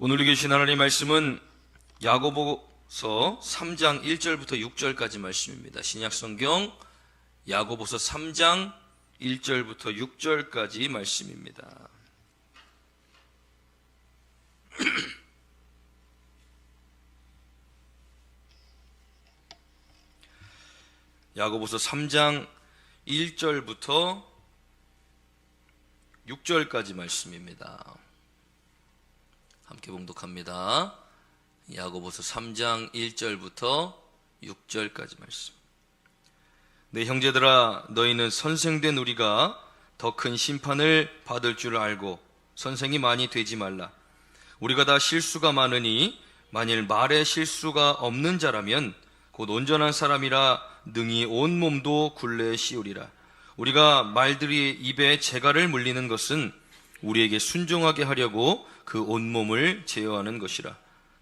오늘 계신 하나님의 말씀은 야고보서 3장 1절부터 6절까지 말씀입니다. 신약성경 야고보서 3장 1절부터 6절까지 말씀입니다. 야고보서 3장 1절부터 6절까지 말씀입니다. 함께 봉독합니다. 야고보서 3장 1절부터 6절까지 말씀. 내 형제들아, 너희는 선생된 우리가 더 큰 심판을 받을 줄 알고 선생이 많이 되지 말라. 우리가 다 실수가 많으니 만일 말에 실수가 없는 자라면 곧 온전한 사람이라 능히 온 몸도 굴레에 씌우리라. 우리가 말들이 입에 재갈을 물리는 것은 우리에게 순종하게 하려고 그 온몸을 제어하는 것이라.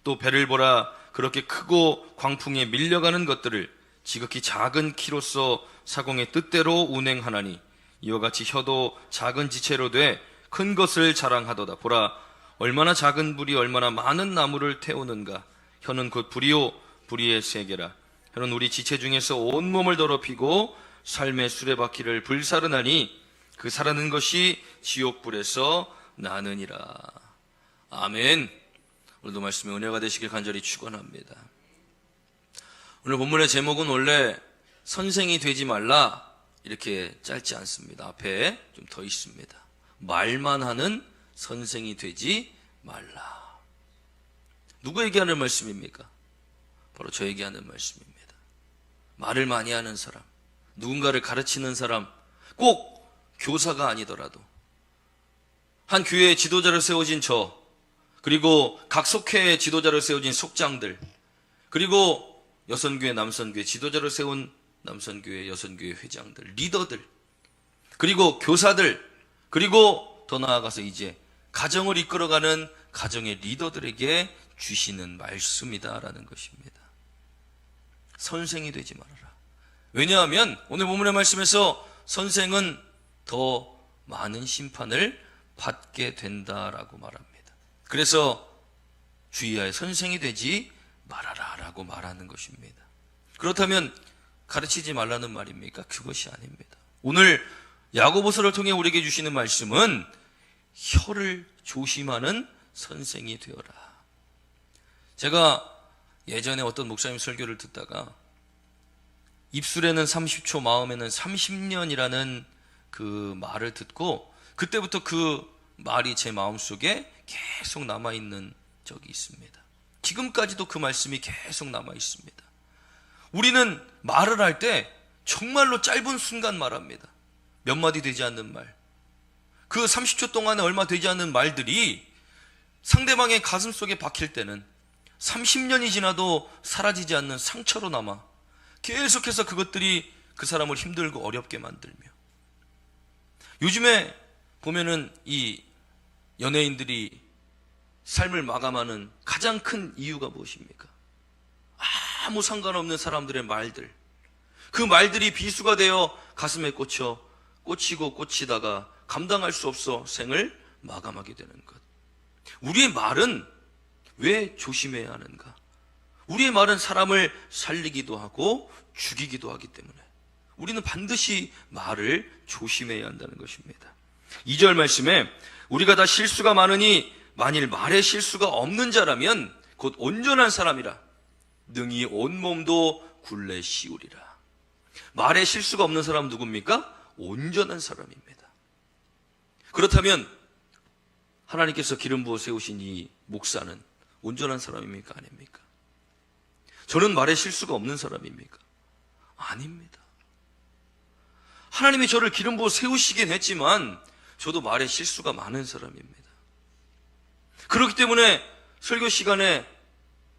또 배를 보라. 그렇게 크고 광풍에 밀려가는 것들을 지극히 작은 키로서 사공의 뜻대로 운행하나니 이와 같이 혀도 작은 지체로 돼 큰 것을 자랑하도다. 보라, 얼마나 작은 불이 얼마나 많은 나무를 태우는가. 혀는 곧 불이요 불의의 세계라. 혀는 우리 지체 중에서 온몸을 더럽히고 삶의 수레바퀴를 불사르나니 그 사르는 것이 지옥불에서 나느니라. 아멘. 오늘도 말씀의 은혜가 되시길 간절히 축원합니다. 오늘 본문의 제목은 원래 선생이 되지 말라 이렇게 짧지 않습니다. 앞에 좀 더 있습니다. 말만 하는 선생이 되지 말라. 누구에게 하는 말씀입니까? 바로 저에게 하는 말씀입니다. 말을 많이 하는 사람, 누군가를 가르치는 사람, 꼭 교사가 아니더라도 한 교회의 지도자를 세워진 저, 그리고 각 속회의 지도자를 세워진 속장들, 그리고 여선교회, 남선교회 지도자를 세운 남선교회, 여선교회 회장들, 리더들, 그리고 교사들, 그리고 더 나아가서 이제 가정을 이끌어가는 가정의 리더들에게 주시는 말씀이다라는 것입니다. 선생이 되지 말아라. 왜냐하면 오늘 본문의 말씀에서 선생은 더 많은 심판을 받게 된다라고 말합니다. 그래서 주의하여 선생이 되지 말아라 라고 말하는 것입니다. 그렇다면 가르치지 말라는 말입니까? 그것이 아닙니다. 오늘 야고보서를 통해 우리에게 주시는 말씀은 혀를 조심하는 선생이 되어라. 제가 예전에 어떤 목사님 설교를 듣다가 입술에는 30초, 마음에는 30년이라는 그 말을 듣고 그때부터 그 말이 제 마음속에 계속 남아있는 적이 있습니다. 지금까지도 그 말씀이 계속 남아있습니다. 우리는 말을 할 때 정말로 짧은 순간 말합니다. 몇 마디 되지 않는 말. 그 30초 동안에 얼마 되지 않는 말들이 상대방의 가슴 속에 박힐 때는 30년이 지나도 사라지지 않는 상처로 남아 계속해서 그것들이 그 사람을 힘들고 어렵게 만들며, 요즘에 보면은 이 연예인들이 삶을 마감하는 가장 큰 이유가 무엇입니까? 아무 상관없는 사람들의 말들, 그 말들이 비수가 되어 가슴에 꽂히고 꽂히다가 감당할 수 없어 생을 마감하게 되는 것. 우리의 말은 왜 조심해야 하는가? 우리의 말은 사람을 살리기도 하고 죽이기도 하기 때문에 우리는 반드시 말을 조심해야 한다는 것입니다. 2절 말씀에 우리가 다 실수가 많으니 만일 말에 실수가 없는 자라면 곧 온전한 사람이라 능히 온몸도 굴레 씌우리라. 말에 실수가 없는 사람은 누굽니까? 온전한 사람입니다. 그렇다면 하나님께서 기름 부어 세우신 이 목사는 온전한 사람입니까? 아닙니까? 저는 말에 실수가 없는 사람입니까? 아닙니다. 하나님이 저를 기름 부어 세우시긴 했지만 저도 말에 실수가 많은 사람입니다. 그렇기 때문에 설교 시간에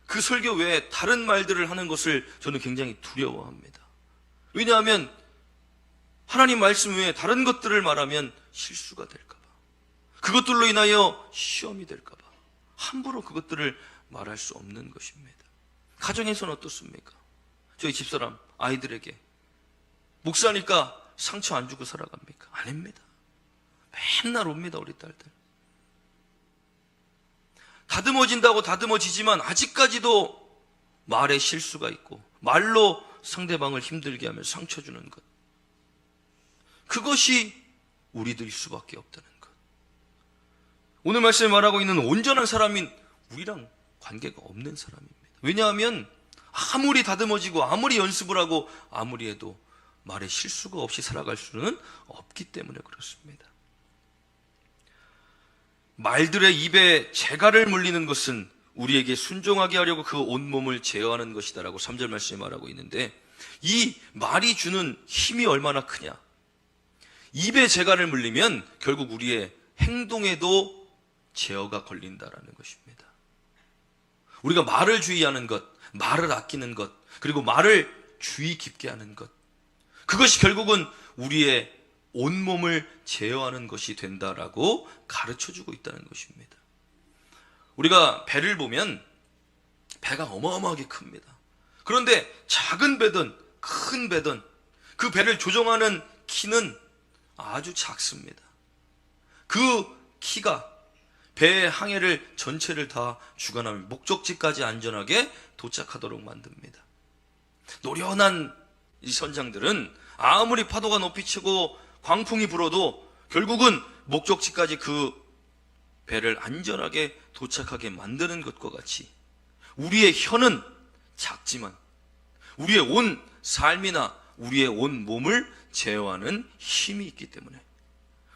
그 설교 외에 다른 말들을 하는 것을 저는 굉장히 두려워합니다. 왜냐하면 하나님 말씀 외에 다른 것들을 말하면 실수가 될까봐, 그것들로 인하여 시험이 될까봐 함부로 그것들을 말할 수 없는 것입니다. 가정에서는 어떻습니까? 저희 집사람 아이들에게 목사니까 상처 안 주고 살아갑니까? 아닙니다. 맨날 옵니다, 우리 딸들. 다듬어진다고 다듬어지지만 아직까지도 말에 실수가 있고 말로 상대방을 힘들게 하며 상처 주는 것, 그것이 우리들일 수밖에 없다는 것. 오늘 말씀에 말하고 있는 온전한 사람인 우리랑 관계가 없는 사람입니다. 왜냐하면 아무리 다듬어지고 아무리 연습을 하고 아무리 해도 말에 실수가 없이 살아갈 수는 없기 때문에 그렇습니다. 말들의 입에 재갈을 물리는 것은 우리에게 순종하게 하려고 그 온몸을 제어하는 것이다 라고 3절 말씀에 말하고 있는데, 이 말이 주는 힘이 얼마나 크냐. 입에 재갈을 물리면 결국 우리의 행동에도 제어가 걸린다라는 것입니다. 우리가 말을 주의하는 것, 말을 아끼는 것, 그리고 말을 주의 깊게 하는 것, 그것이 결국은 우리의 온몸을 제어하는 것이 된다라고 가르쳐주고 있다는 것입니다. 우리가 배를 보면 배가 어마어마하게 큽니다. 그런데 작은 배든 큰 배든 그 배를 조종하는 키는 아주 작습니다. 그 키가 배의 항해를 전체를 다 주관하며 목적지까지 안전하게 도착하도록 만듭니다. 노련한 이 선장들은 아무리 파도가 높이 치고 광풍이 불어도 결국은 목적지까지 그 배를 안전하게 도착하게 만드는 것과 같이 우리의 혀는 작지만 우리의 온 삶이나 우리의 온 몸을 제어하는 힘이 있기 때문에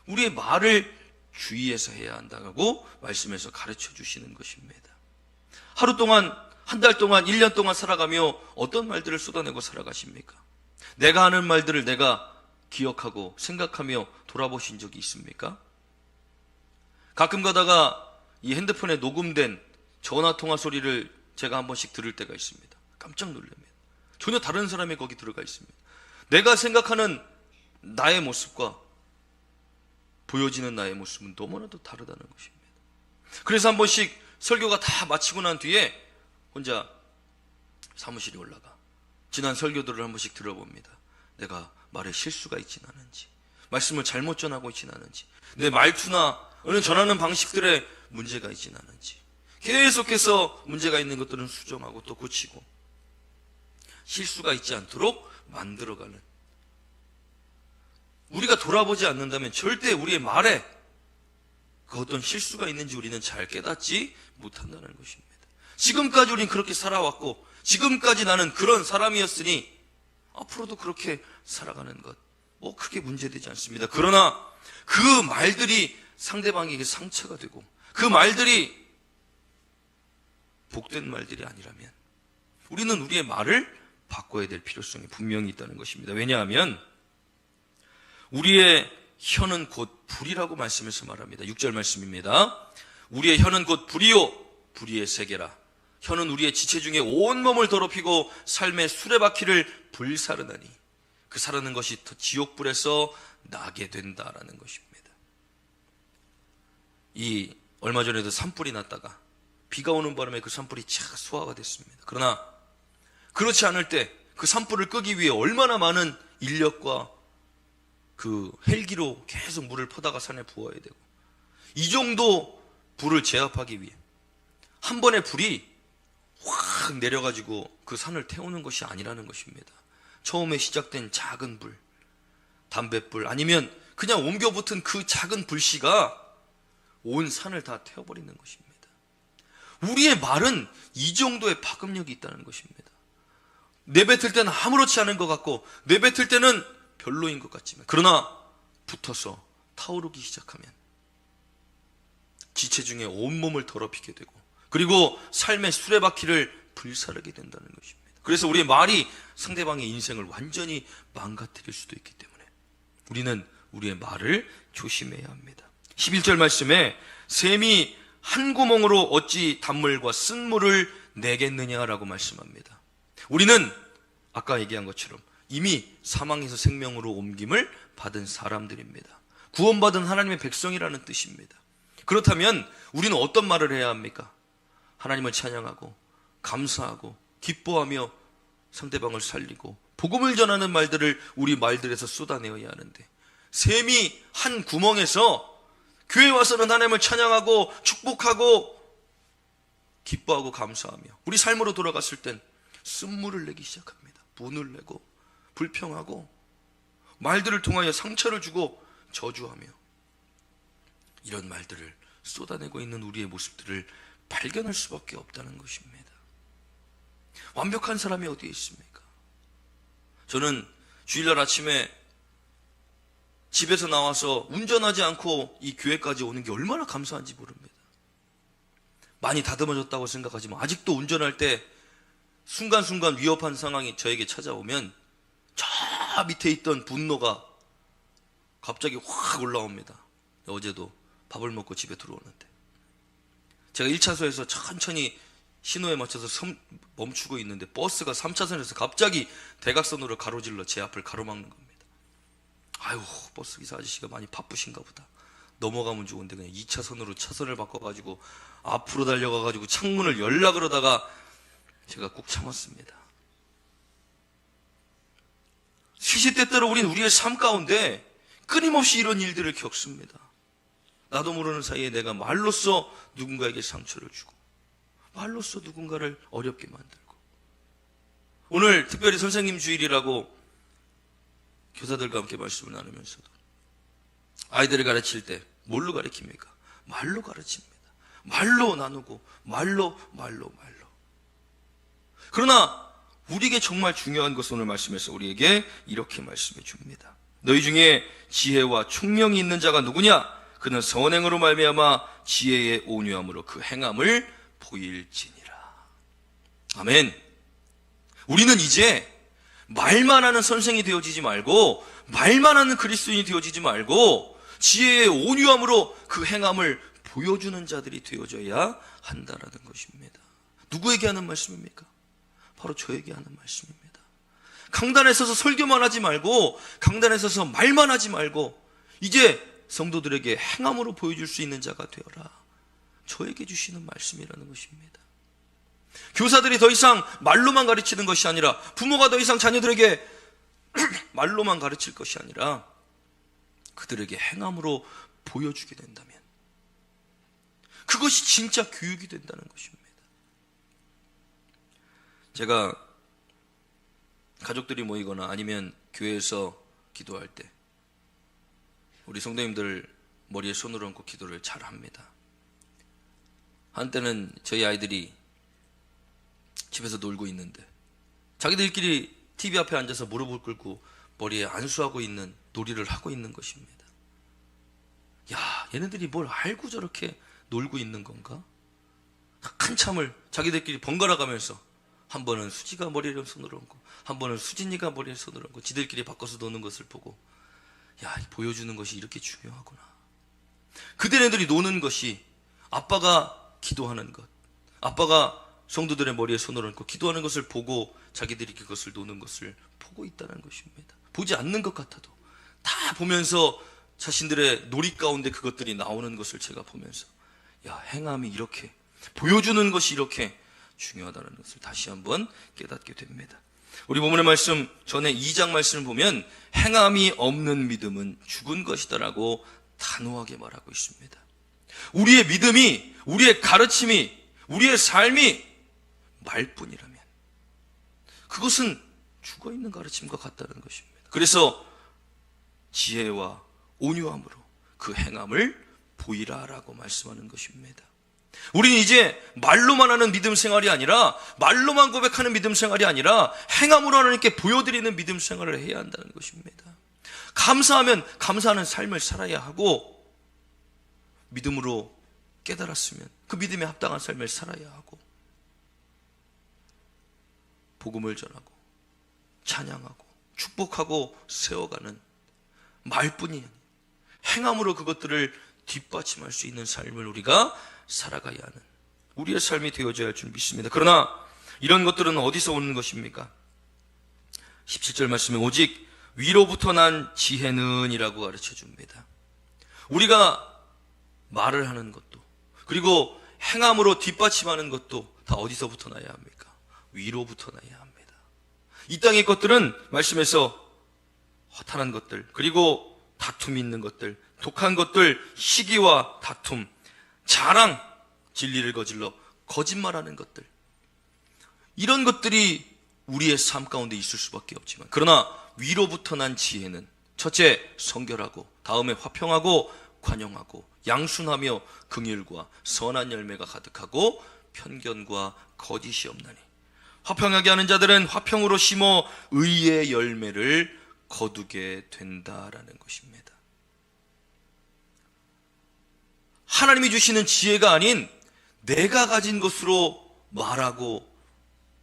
우리의 말을 주의해서 해야 한다고 말씀에서 가르쳐 주시는 것입니다. 하루 동안, 한 달 동안, 1년 동안 살아가며 어떤 말들을 쏟아내고 살아가십니까? 내가 하는 말들을 내가 기억하고 생각하며 돌아보신 적이 있습니까? 가끔 가다가 이 핸드폰에 녹음된 전화통화 소리를 제가 한 번씩 들을 때가 있습니다. 깜짝 놀랍니다. 전혀 다른 사람이 거기 들어가 있습니다. 내가 생각하는 나의 모습과 보여지는 나의 모습은 너무나도 다르다는 것입니다. 그래서 한 번씩 설교가 다 마치고 난 뒤에 혼자 사무실에 올라가 지난 설교들을 한 번씩 들어봅니다. 내가 말에 실수가 있진 않은지, 말씀을 잘못 전하고 있진 않은지, 내 말투나 어느 전하는 방식들에 문제가 있진 않은지, 계속해서 문제가 있는 것들은 수정하고 또 고치고 실수가 있지 않도록 만들어가는, 우리가 돌아보지 않는다면 절대 우리의 말에 그 어떤 실수가 있는지 우리는 잘 깨닫지 못한다는 것입니다. 지금까지 우리는 그렇게 살아왔고 지금까지 나는 그런 사람이었으니 앞으로도 그렇게 살아가는 것 뭐 크게 문제되지 않습니다. 그러나 그 말들이 상대방에게 상처가 되고 그 말들이 복된 말들이 아니라면 우리는 우리의 말을 바꿔야 될 필요성이 분명히 있다는 것입니다. 왜냐하면 우리의 혀는 곧 불이라고 말씀에서 말합니다. 6절 말씀입니다. 우리의 혀는 곧 불이요 불의의 세계라. 혀는 우리의 지체 중에 온몸을 더럽히고 삶의 수레바퀴를 불사르나니 그 사르는 것이 지옥불에서 나게 된다라는 것입니다. 이 얼마 전에도 산불이 났다가 비가 오는 바람에 그 산불이 착 소화가 됐습니다. 그러나 그렇지 않을 때 그 산불을 끄기 위해 얼마나 많은 인력과 그 헬기로 계속 물을 퍼다가 산에 부어야 되고, 이 정도 불을 제압하기 위해 한 번에 불이 확 내려가지고 그 산을 태우는 것이 아니라는 것입니다. 처음에 시작된 작은 불, 담뱃불 아니면 그냥 옮겨 붙은 그 작은 불씨가 온 산을 다 태워버리는 것입니다. 우리의 말은 이 정도의 파급력이 있다는 것입니다. 내뱉을 때는 아무렇지 않은 것 같고 내뱉을 때는 별로인 것 같지만, 그러나 붙어서 타오르기 시작하면 지체 중에 온몸을 더럽히게 되고 그리고 삶의 수레바퀴를 불사르게 된다는 것입니다. 그래서 우리의 말이 상대방의 인생을 완전히 망가뜨릴 수도 있기 때문에 우리는 우리의 말을 조심해야 합니다. 11절 말씀에 샘이 한 구멍으로 어찌 단물과 쓴물을 내겠느냐라고 말씀합니다. 우리는 아까 얘기한 것처럼 이미 사망에서 생명으로 옮김을 받은 사람들입니다. 구원받은 하나님의 백성이라는 뜻입니다. 그렇다면 우리는 어떤 말을 해야 합니까? 하나님을 찬양하고 감사하고 기뻐하며 상대방을 살리고 복음을 전하는 말들을 우리 말들에서 쏟아내어야 하는데, 샘이 한 구멍에서 교회 와서는 하나님을 찬양하고 축복하고 기뻐하고 감사하며 우리 삶으로 돌아갔을 땐 쓴물을 내기 시작합니다. 분을 내고 불평하고 말들을 통하여 상처를 주고 저주하며 이런 말들을 쏟아내고 있는 우리의 모습들을 발견할 수밖에 없다는 것입니다. 완벽한 사람이 어디에 있습니까? 저는 주일날 아침에 집에서 나와서 운전하지 않고 이 교회까지 오는 게 얼마나 감사한지 모릅니다. 많이 다듬어졌다고 생각하지만 아직도 운전할 때 순간순간 위협한 상황이 저에게 찾아오면 저 밑에 있던 분노가 갑자기 확 올라옵니다. 어제도 밥을 먹고 집에 들어오는데 제가 1차소에서 천천히 신호에 맞춰서 멈추고 있는데 버스가 3차선에서 갑자기 대각선으로 가로질러 제 앞을 가로막는 겁니다. 아유, 버스기사 아저씨가 많이 바쁘신가 보다. 넘어가면 좋은데 그냥 2차선으로 차선을 바꿔가지고 앞으로 달려가가지고 창문을 열라 그러다가 제가 꾹 참았습니다. 시시때때로 우리는 우리의 삶 가운데 끊임없이 이런 일들을 겪습니다. 나도 모르는 사이에 내가 말로써 누군가에게 상처를 주고 말로써 누군가를 어렵게 만들고 오늘 특별히 선생님 주일이라고 교사들과 함께 말씀을 나누면서도 아이들을 가르칠 때 뭘로 가르칩니까? 말로 가르칩니다. 말로 나누고 말로. 그러나 우리에게 정말 중요한 것은 오늘 말씀에서 우리에게 이렇게 말씀해 줍니다. 너희 중에 지혜와 총명이 있는 자가 누구냐? 그는 선행으로 말미암아 지혜의 온유함으로 그 행함을 보일지니라. 아멘. 우리는 이제 말만 하는 선생이 되어지지 말고 말만 하는 그리스도인이 되어지지 말고 지혜의 온유함으로 그 행함을 보여주는 자들이 되어져야 한다라는 것입니다. 누구에게 하는 말씀입니까? 바로 저에게 하는 말씀입니다. 강단에 서서 설교만 하지 말고 강단에 서서 말만 하지 말고 이제 성도들에게 행함으로 보여줄 수 있는 자가 되어라. 저에게 주시는 말씀이라는 것입니다. 교사들이 더 이상 말로만 가르치는 것이 아니라 부모가 더 이상 자녀들에게 말로만 가르칠 것이 아니라 그들에게 행함으로 보여주게 된다면 그것이 진짜 교육이 된다는 것입니다. 제가 가족들이 모이거나 아니면 교회에서 기도할 때 우리 성도님들 머리에 손을 얹고 기도를 잘 합니다. 한때는 저희 아이들이 집에서 놀고 있는데 자기들끼리 TV 앞에 앉아서 무릎을 꿇고 머리에 안수하고 있는 놀이를 하고 있는 것입니다. 야, 얘네들이 뭘 알고 저렇게 놀고 있는 건가? 한참을 자기들끼리 번갈아 가면서 한 번은 수지가 머리에 손을 얹고 한 번은 수진이가 머리에 손을 얹고 지들끼리 바꿔서 노는 것을 보고 야, 보여주는 것이 이렇게 중요하구나. 그들애들이 노는 것이 아빠가 기도하는 것, 아빠가 성도들의 머리에 손을 얹고 기도하는 것을 보고 자기들이 그것을 노는 것을 보고 있다는 것입니다. 보지 않는 것 같아도 다 보면서 자신들의 놀이 가운데 그것들이 나오는 것을 제가 보면서 야, 행함이 이렇게 보여주는 것이 이렇게 중요하다는 것을 다시 한번 깨닫게 됩니다. 우리 본문의 말씀 전에 2장 말씀을 보면 행함이 없는 믿음은 죽은 것이다라고 단호하게 말하고 있습니다. 우리의 믿음이, 우리의 가르침이, 우리의 삶이 말뿐이라면 그것은 죽어있는 가르침과 같다는 것입니다. 그래서 지혜와 온유함으로 그 행함을 보이라라고 말씀하는 것입니다. 우리는 이제 말로만 하는 믿음 생활이 아니라 말로만 고백하는 믿음 생활이 아니라 행함으로 하나님께 보여드리는 믿음 생활을 해야 한다는 것입니다. 감사하면 감사하는 삶을 살아야 하고 믿음으로 깨달았으면 그 믿음에 합당한 삶을 살아야 하고 복음을 전하고 찬양하고 축복하고 세워가는 말뿐이 아니라 행함으로 그것들을 뒷받침할 수 있는 삶을 우리가 살아가야 하는 우리의 삶이 되어져야 할 줄 믿습니다. 그러나 이런 것들은 어디서 오는 것입니까? 17절 말씀에 오직 위로부터 난 지혜는 이라고 가르쳐줍니다. 우리가 말을 하는 것도 그리고 행함으로 뒷받침하는 것도 다 어디서부터 나야 합니까? 위로부터 나야 합니다. 이 땅의 것들은 말씀에서 허탄한 것들 그리고 다툼이 있는 것들 독한 것들 시기와 다툼 자랑 진리를 거질러 거짓말하는 것들, 이런 것들이 우리의 삶 가운데 있을 수밖에 없지만, 그러나 위로부터 난 지혜는 첫째, 성결하고, 다음에 화평하고 관용하고 양순하며 긍휼과 선한 열매가 가득하고 편견과 거짓이 없나니, 화평하게 하는 자들은 화평으로 심어 의의 열매를 거두게 된다라는 것입니다. 하나님이 주시는 지혜가 아닌 내가 가진 것으로 말하고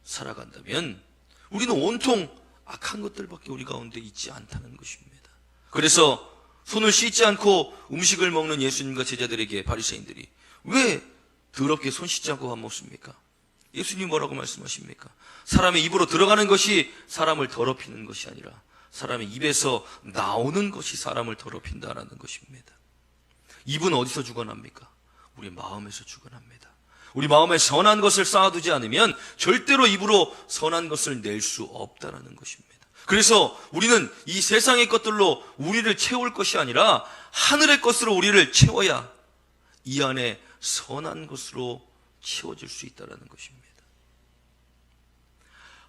살아간다면 우리는 온통 악한 것들밖에 우리 가운데 있지 않다는 것입니다. 그래서 손을 씻지 않고 음식을 먹는 예수님과 제자들에게 바리새인들이 왜 더럽게 손 씻지 않고 밥 먹습니까? 예수님 뭐라고 말씀하십니까? 사람의 입으로 들어가는 것이 사람을 더럽히는 것이 아니라 사람의 입에서 나오는 것이 사람을 더럽힌다라는 것입니다. 입은 어디서 죽어납니까? 우리 마음에서 죽어납니다. 우리 마음에 선한 것을 쌓아두지 않으면 절대로 입으로 선한 것을 낼 수 없다라는 것입니다. 그래서 우리는 이 세상의 것들로 우리를 채울 것이 아니라 하늘의 것으로 우리를 채워야 이 안에 선한 것으로 채워질 수 있다는 것입니다.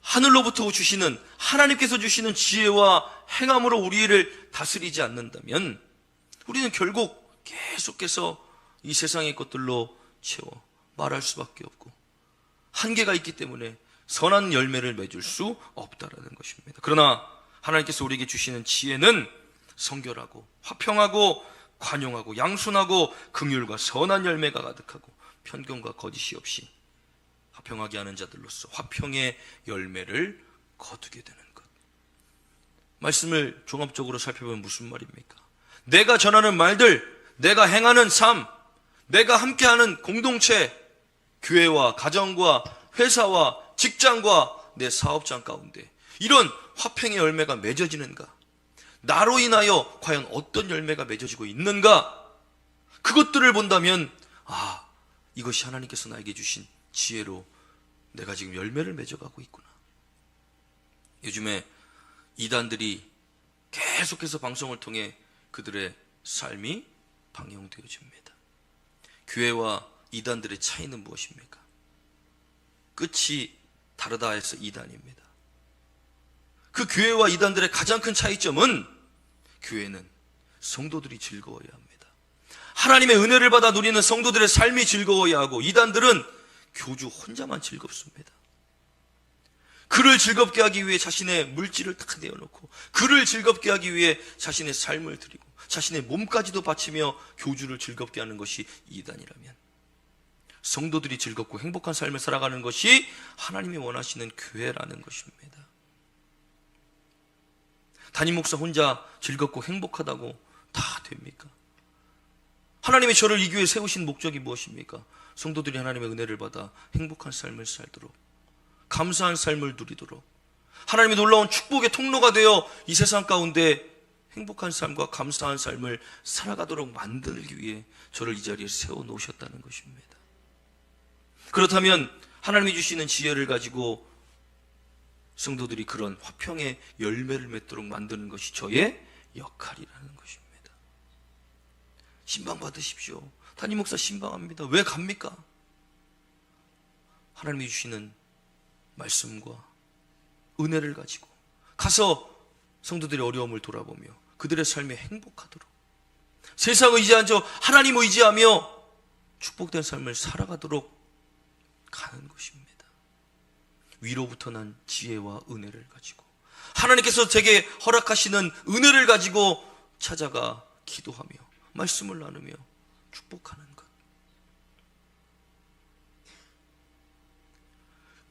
하늘로부터 주시는, 하나님께서 주시는 지혜와 행함으로 우리를 다스리지 않는다면 우리는 결국 계속해서 이 세상의 것들로 채워 말할 수밖에 없고 한계가 있기 때문에 선한 열매를 맺을 수 없다라는 것입니다. 그러나 하나님께서 우리에게 주시는 지혜는 성결하고 화평하고 관용하고 양순하고 긍휼과 선한 열매가 가득하고 편견과 거짓이 없이 화평하게 하는 자들로서 화평의 열매를 거두게 되는 것. 말씀을 종합적으로 살펴보면 무슨 말입니까? 내가 전하는 말들, 내가 행하는 삶, 내가 함께하는 공동체, 교회와 가정과 회사와 직장과 내 사업장 가운데 이런 화평의 열매가 맺어지는가? 나로 인하여 과연 어떤 열매가 맺어지고 있는가? 그것들을 본다면 이것이 하나님께서 나에게 주신 지혜로 내가 지금 열매를 맺어가고 있구나. 요즘에 이단들이 계속해서 방송을 통해 그들의 삶이 방영되어집니다. 교회와 이단들의 차이는 무엇입니까? 끝이 다르다 해서 이단입니다. 그 교회와 이단들의 가장 큰 차이점은 교회는 성도들이 즐거워야 합니다. 하나님의 은혜를 받아 누리는 성도들의 삶이 즐거워야 하고 이단들은 교주 혼자만 즐겁습니다. 그를 즐겁게 하기 위해 자신의 물질을 다 내어놓고 그를 즐겁게 하기 위해 자신의 삶을 드리고 자신의 몸까지도 바치며 교주를 즐겁게 하는 것이 이단이라면 성도들이 즐겁고 행복한 삶을 살아가는 것이 하나님이 원하시는 교회라는 것입니다. 담임 목사 혼자 즐겁고 행복하다고 다 됩니까? 하나님이 저를 이 교회에 세우신 목적이 무엇입니까? 성도들이 하나님의 은혜를 받아 행복한 삶을 살도록, 감사한 삶을 누리도록, 하나님의 놀라운 축복의 통로가 되어 이 세상 가운데 행복한 삶과 감사한 삶을 살아가도록 만들기 위해 저를 이 자리에 세워놓으셨다는 것입니다. 그렇다면 하나님이 주시는 지혜를 가지고 성도들이 그런 화평의 열매를 맺도록 만드는 것이 저의 역할이라는 것입니다. 신방 받으십시오. 담임 목사 신방합니다. 왜 갑니까? 하나님이 주시는 말씀과 은혜를 가지고 가서 성도들의 어려움을 돌아보며 그들의 삶에 행복하도록, 세상 의지하지 않고 하나님 의지하며 축복된 삶을 살아가도록 가는 것입니다. 위로부터 난 지혜와 은혜를 가지고 하나님께서 제게 허락하시는 은혜를 가지고 찾아가 기도하며 말씀을 나누며 축복하는 것.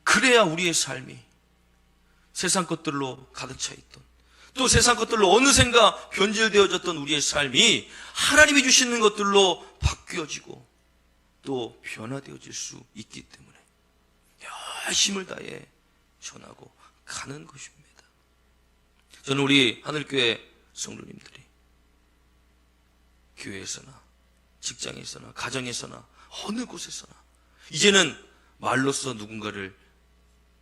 그래야 우리의 삶이 세상 것들로 가득 차 있던, 또 세상 것들로 어느샌가 변질되어졌던 우리의 삶이 하나님이 주시는 것들로 바뀌어지고 또 변화되어질 수 있기 때문에 열심을 다해 전하고 가는 것입니다. 저는 우리 하늘교회 성도님들이 교회에서나 직장에서나 가정에서나 어느 곳에서나 이제는 말로써 누군가를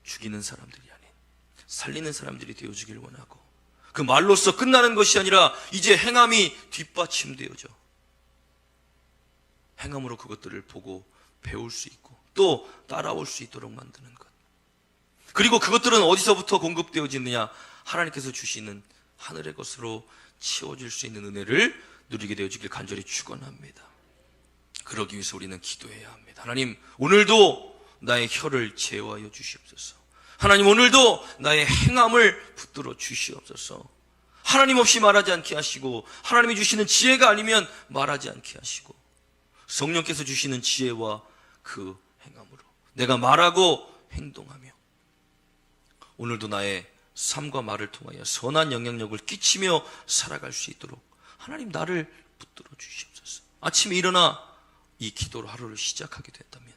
죽이는 사람들이 아닌 살리는 사람들이 되어주길 원하고, 그 말로써 끝나는 것이 아니라 이제 행함이 뒷받침되어져 행함으로 그것들을 보고 배울 수 있고 또 따라올 수 있도록 만드는 것. 그리고 그것들은 어디서부터 공급되어지느냐? 하나님께서 주시는 하늘의 것으로 채워질 수 있는 은혜를 누리게 되어지길 간절히 축원합니다. 그러기 위해서 우리는 기도해야 합니다. 하나님, 오늘도 나의 혀를 제어하여 주시옵소서. 하나님, 오늘도 나의 행함을 붙들어 주시옵소서. 하나님 없이 말하지 않게 하시고, 하나님이 주시는 지혜가 아니면 말하지 않게 하시고, 성령께서 주시는 지혜와 그 행함으로 내가 말하고 행동하며 오늘도 나의 삶과 말을 통하여 선한 영향력을 끼치며 살아갈 수 있도록 하나님 나를 붙들어 주시옵소서. 아침에 일어나 이 기도로 하루를 시작하게 된다면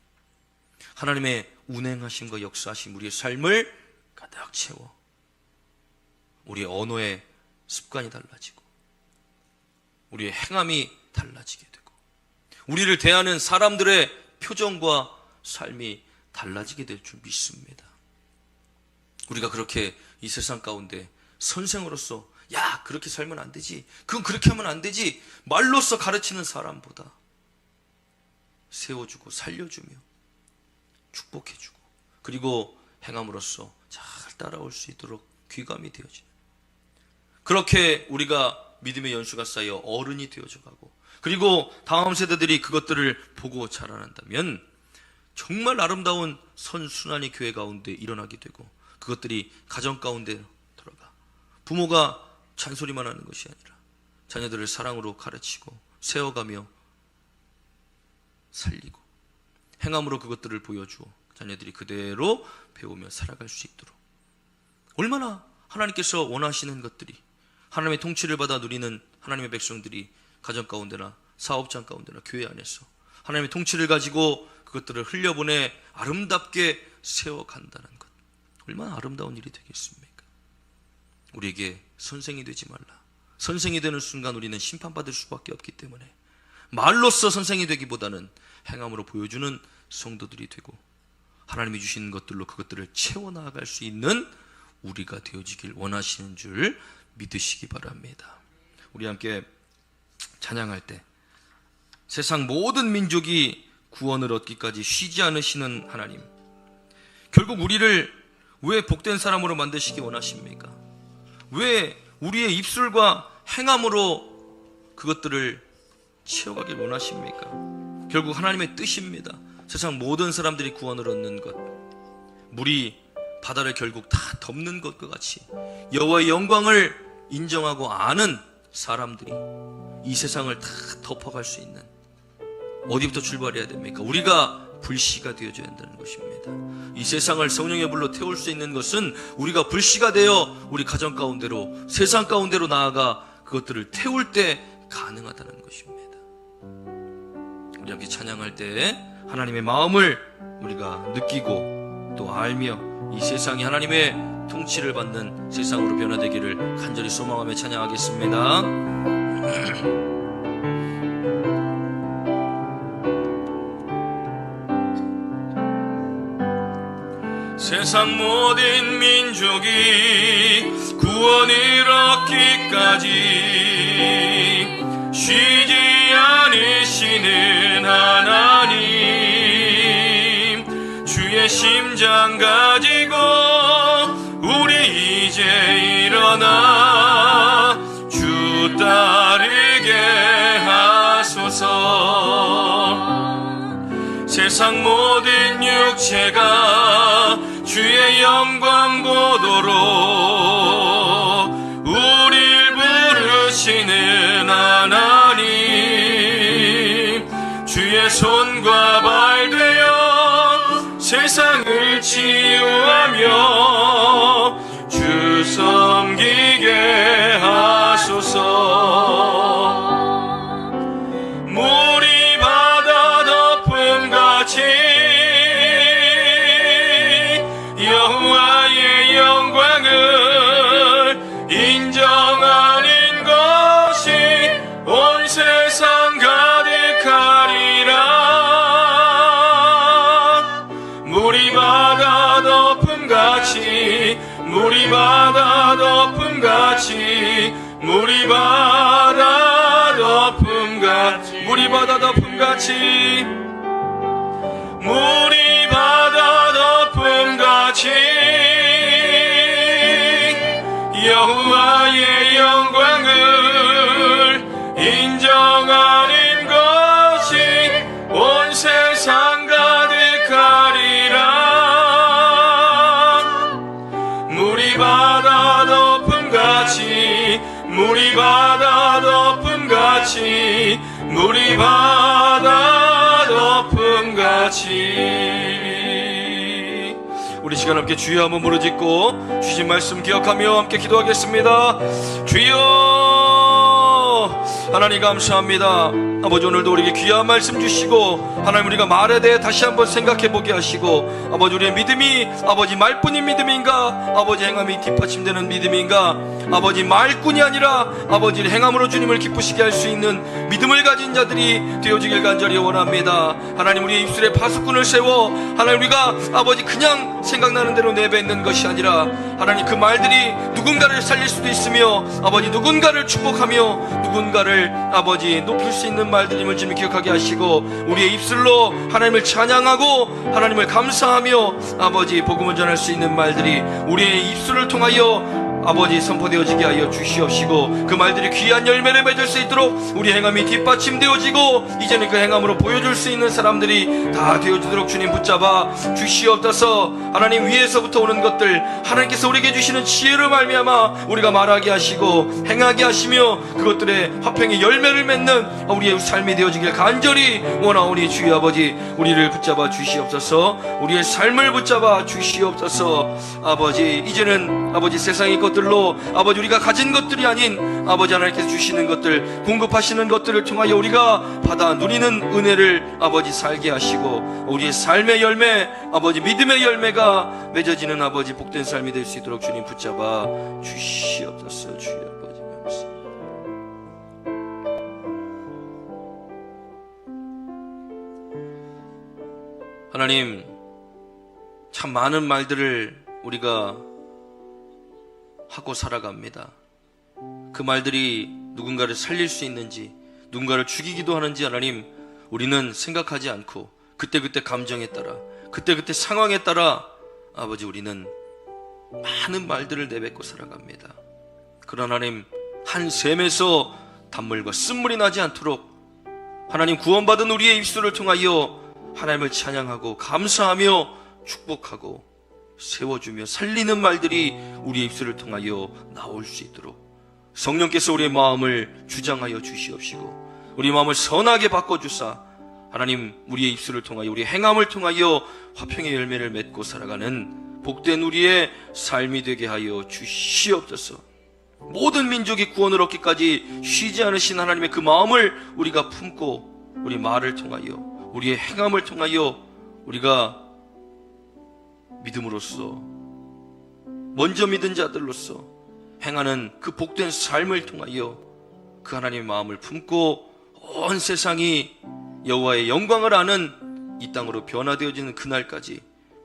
하나님의 운행하심과 역사하심 우리의 삶을 가득 채워 우리의 언어의 습관이 달라지고 우리의 행함이 달라지게 되고 우리를 대하는 사람들의 표정과 삶이 달라지게 될 줄 믿습니다. 우리가 그렇게 이 세상 가운데 선생으로서 야 그렇게 살면 안 되지, 그건 그렇게 하면 안 되지 말로써 가르치는 사람보다 세워주고 살려주며 축복해주고 그리고 행함으로써 잘 따라올 수 있도록 귀감이 되어지는, 그렇게 우리가 믿음의 연수가 쌓여 어른이 되어져가고 그리고 다음 세대들이 그것들을 보고 자라난다면 정말 아름다운 선순환의 교회 가운데 일어나게 되고 그것들이 가정 가운데 들어가 부모가 잔소리만 하는 것이 아니라 자녀들을 사랑으로 가르치고 세워가며 살리고 행함으로 그것들을 보여주어 자녀들이 그대로 배우며 살아갈 수 있도록 얼마나 하나님께서 원하시는 것들이 하나님의 통치를 받아 누리는 하나님의 백성들이 가정 가운데나 사업장 가운데나 교회 안에서 하나님의 통치를 가지고 그것들을 흘려보내 아름답게 세워간다는 것, 얼마나 아름다운 일이 되겠습니까? 우리에게 선생이 되지 말라. 선생이 되는 순간 우리는 심판받을 수밖에 없기 때문에 말로써 선생이 되기보다는 행함으로 보여주는 성도들이 되고 하나님이 주신 것들로 그것들을 채워나갈 수 있는 우리가 되어지길 원하시는 줄 믿으시기 바랍니다. 우리 함께 찬양할 때 세상 모든 민족이 구원을 얻기까지 쉬지 않으시는 하나님, 결국 우리를 왜 복된 사람으로 만드시기 원하십니까? 왜 우리의 입술과 행함으로 그것들을 채워가길 원하십니까? 결국 하나님의 뜻입니다. 세상 모든 사람들이 구원을 얻는 것, 물이 바다를 결국 다 덮는 것과 같이 여호와의 영광을 인정하고 아는 사람들이 이 세상을 다 덮어갈 수 있는, 어디부터 출발해야 됩니까? 우리가 불씨가 되어줘야 한다는 것입니다. 이 세상을 성령의 불로 태울 수 있는 것은 우리가 불씨가 되어 우리 가정 가운데로 세상 가운데로 나아가 그것들을 태울 때 가능하다는 것입니다. 우리 함께 찬양할 때 하나님의 마음을 우리가 느끼고 또 알며 이 세상이 하나님의 통치를 받는 세상으로 변화되기를 간절히 소망하며 찬양하겠습니다. 세상 모든 민족이 구원을 얻기까지 쉬지 않으시는 하나님, 주의 심장 가지고 우리 이제 일어나 주 따르게 하소서. 세상 모든 육체가 주의 영광 보도록 우릴 부르시는 하나님, 주의 손과 발 되어 세상을 치유하며 주 섬기게 하소서. 물이 바다 덮음같이 여호와의 영광을 인정하는 것이 온 세상 가득하리라. 물이 바다 덮음같이, 물이 바다 덮음같이, 물이 바다 덮음같이, 물이 바다 덮음같이, 물이 같이 여호와의 영광을 인정하는 것이 온 세상 가득하리라. 물이 바다 덮음같이 물이 바다 덮음같이 물이 바다 덮음같이. 우리 시간 함께 주여 한번 부르짖고 주신 말씀 기억하며 함께 기도하겠습니다. 주여, 하나님 감사합니다. 아버지, 오늘도 우리에게 귀한 말씀 주시고 하나님, 우리가 말에 대해 다시 한번 생각해보게 하시고, 아버지, 우리의 믿음이 아버지 말뿐인 믿음인가, 아버지 행함이 뒷받침되는 믿음인가, 아버지 말뿐이 아니라 아버지 행함으로 주님을 기쁘시게 할 수 있는 믿음을 가진 자들이 되어지길 간절히 원합니다. 하나님, 우리의 입술에 파수꾼을 세워 하나님, 우리가 아버지 그냥 생각나는 대로 내뱉는 것이 아니라 하나님, 그 말들이 누군가를 살릴 수도 있으며 아버지 누군가를 축복하며 누군가를 아버지 높일 수 있는 말들임을 주님 기억하게 하시고, 우리의 입술로 하나님을 찬양하고 하나님을 감사하며 아버지 복음을 전할 수 있는 말들이 우리의 입술을 통하여 아버지 선포되어지게 하여 주시옵시고, 그 말들이 귀한 열매를 맺을 수 있도록 우리 행함이 뒷받침되어지고 이제는 그 행함으로 보여줄 수 있는 사람들이 다 되어지도록 주님 붙잡아 주시옵소서. 하나님, 위에서부터 오는 것들, 하나님께서 우리에게 주시는 지혜로 말미암아 우리가 말하게 하시고 행하게 하시며 그것들의 화평의 열매를 맺는 우리의 삶이 되어지길 간절히 원하오니 주여 아버지, 우리를 붙잡아 주시옵소서. 우리의 삶을 붙잡아 주시옵소서. 아버지, 이제는 아버지 세상의 것들로 아버지 우리가 가진 것들이 아닌 아버지 하나님께서 주시는 것들, 공급하시는 것들을 통하여 우리가 받아 누리는 은혜를 아버지 살게 하시고, 우리의 삶의 열매, 아버지 믿음의 열매가 맺어지는 아버지 복된 삶이 될 수 있도록 주님 붙잡아 주시옵소서. 주여 아버지 감사합니다. 하나님, 참 많은 말들을 우리가 하고 살아갑니다. 그 말들이 누군가를 살릴 수 있는지, 누군가를 죽이기도 하는지 하나님, 우리는 생각하지 않고 그때그때 감정에 따라, 그때그때 상황에 따라 아버지 우리는 많은 말들을 내뱉고 살아갑니다. 그러나 하나님, 한 샘에서 단물과 쓴물이 나지 않도록 하나님, 구원받은 우리의 입술을 통하여 하나님을 찬양하고 감사하며 축복하고 세워주며 살리는 말들이 우리의 입술을 통하여 나올 수 있도록 성령께서 우리의 마음을 주장하여 주시옵시고, 우리 마음을 선하게 바꿔주사 하나님, 우리의 입술을 통하여 우리의 행함을 통하여 화평의 열매를 맺고 살아가는 복된 우리의 삶이 되게 하여 주시옵소서. 모든 민족이 구원을 얻기까지 쉬지 않으신 하나님의 그 마음을 우리가 품고 우리 말을 통하여 우리의 행함을 통하여 우리가 믿음으로써 먼저 믿은 자들로서 행하는 그 복된 삶을 통하여 그 하나님의 마음을 품고 온 세상이 여호와의 영광을 아는 이 땅으로 변화되어지는 그날까지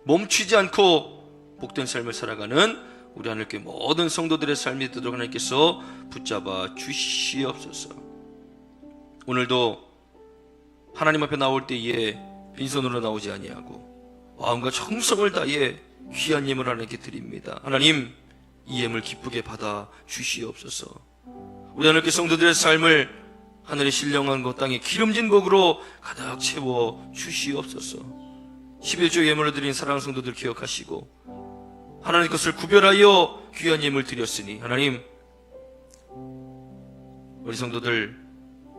멈추지 않고 복된 삶을 살아가는 우리 하늘교회 모든 성도들의 삶이 되도록 하나님께서 붙잡아 주시옵소서. 오늘도 하나님 앞에 나올 때에 빈손으로 나오지 아니하고 마음과 정성을 다해 귀한 예물을 하나님께 드립니다. 하나님, 이 예물 기쁘게 받아 주시옵소서. 우리 하나님께 성도들의 삶을 하늘의 신령한 것 땅에 기름진 복으로 가득 채워 주시옵소서. 11조 예물을 드린 사랑하는 성도들 기억하시고 하나님 것을 구별하여 귀한 예물 드렸으니 하나님, 우리 성도들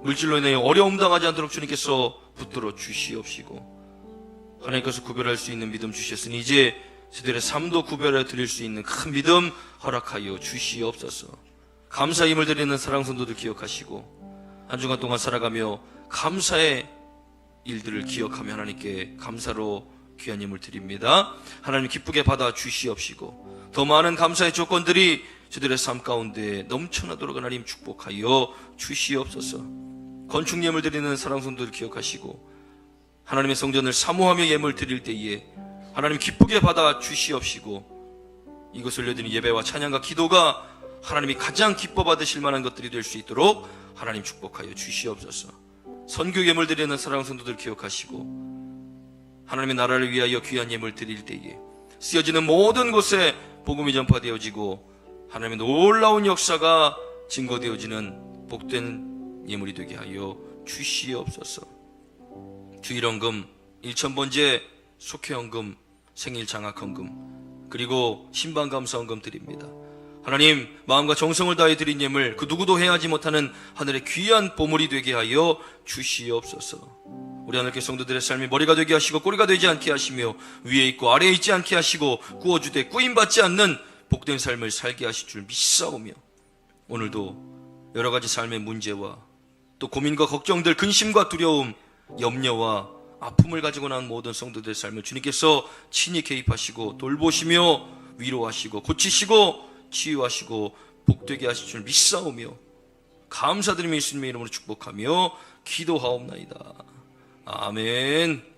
물질로 인해 어려움 당하지 않도록 주님께서 붙들어 주시옵시고 하나님 것을 구별할 수 있는 믿음 주셨으니 이제 저들의 삶도 구별해 드릴 수 있는 큰 믿음 허락하여 주시옵소서. 감사의 힘을 드리는 사랑 성도들 기억하시고 한 주간 동안 살아가며 감사의 일들을 기억하며 하나님께 감사로 귀한 힘을 드립니다. 하나님 기쁘게 받아 주시옵시고 더 많은 감사의 조건들이 저들의 삶 가운데 넘쳐나도록 하나님 축복하여 주시옵소서. 건축 예물 드리는 사랑 성도들 기억하시고 하나님의 성전을 사모하며 예물 드릴 때에 하나님 기쁘게 받아 주시옵시고 이것을 올려드린 예배와 찬양과 기도가 하나님이 가장 기뻐 받으실 만한 것들이 될 수 있도록 하나님 축복하여 주시옵소서. 선교 예물 드리는 사랑하는 성도들 기억하시고 하나님의 나라를 위하여 귀한 예물 드릴 때에 쓰여지는 모든 곳에 복음이 전파되어지고 하나님의 놀라운 역사가 증거되어지는 복된 예물이 되게 하여 주시옵소서. 주일헌금, 일천번제, 속회헌금, 생일장학헌금, 그리고 신방감사헌금 드립니다. 하나님, 마음과 정성을 다해 드린 예물, 그 누구도 행하지 못하는 하늘의 귀한 보물이 되게 하여 주시옵소서. 우리 하늘께 성도들의 삶이 머리가 되게 하시고 꼬리가 되지 않게 하시며 위에 있고 아래에 있지 않게 하시고 구워주되 꾸임받지 않는 복된 삶을 살게 하실 줄 믿사오며, 오늘도 여러 가지 삶의 문제와 또 고민과 걱정들, 근심과 두려움, 염려와 아픔을 가지고 난 모든 성도들의 삶을 주님께서 친히 개입하시고 돌보시며 위로하시고 고치시고 치유하시고 복되게 하실 줄 믿사오며 감사드리며 예수님의 이름으로 축복하며 기도하옵나이다. 아멘.